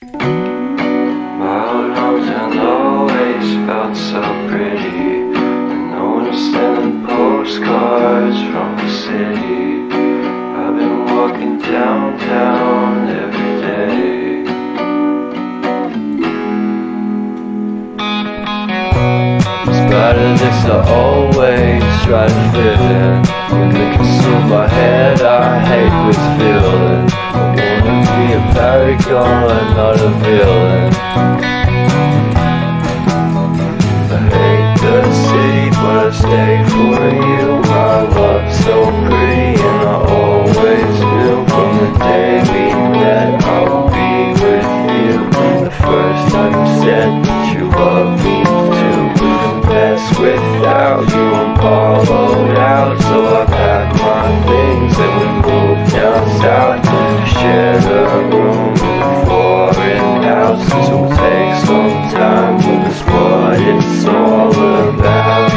My old hometown always felt so pretty, and no one was sending postcards from the city. I've been walking downtown every day. In spite of this, I always try to fit in. When they consume my head, I hate this feeling. I wanna be a paragon, not a villain. I hate the city, but I stay for you. My love's so pretty, and I always knew from the day we met I would be with you. The first time you said that you love me too. Couldn't pass without you, I'm hollowed out. So I packed my things and we moved down south to share a room in a foreign house. This will take some time, but that's what it's all about.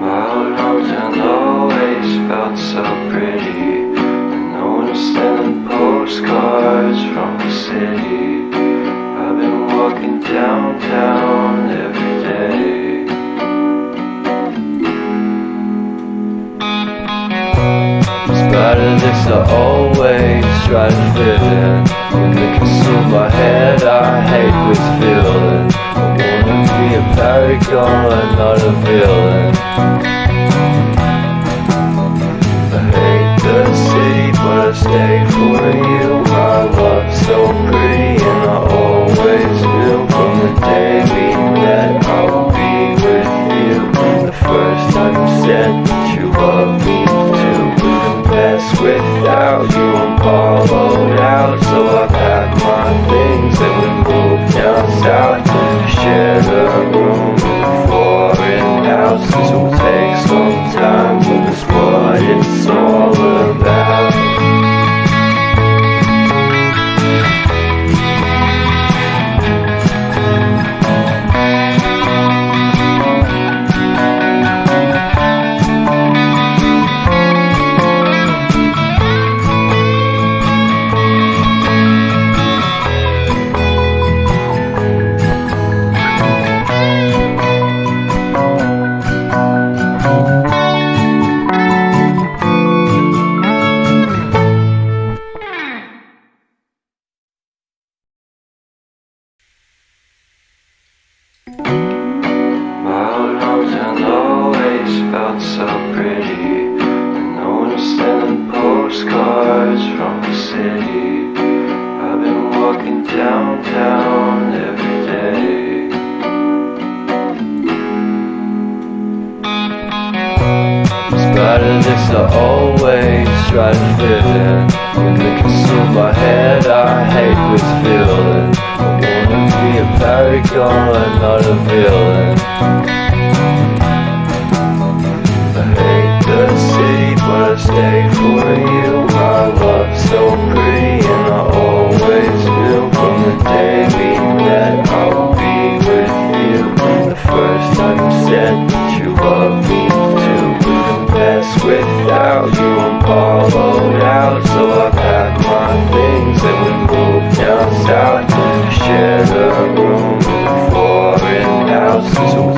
My old hometown always felt so pretty, and no one was sending postcards from the city. I've been walking downtown every day. In spite of this, I always try to fit in. When they consume my head, I hate this feeling. I wanna be a paragon, not a villain. I hate the city, but I stay for you. My love's so pretty, and I always knew from the day we met I would be with you. The first time you said that you love me too. Couldn't pass without you, I'm hollowed out. So I packed my things and we moved down south to share a room in a foreign house. This will take some time, but that's what it's all about. My old hometown always felt so pretty, and no one was sending postcards from the city. I've been walking downtown every day. In spite of this, I always try to fit in. When they consume my head, I hate this feeling. I wanna be a paragon, not a villain. I hate the city, but I stay for you. My love's so pretty, and I always knew from the day we met I would be with you. The first time you said that you love me too. Couldn't pass without you, I'm hollowed out. So I packed my things and we moved down south to share a room in a foreign house. This will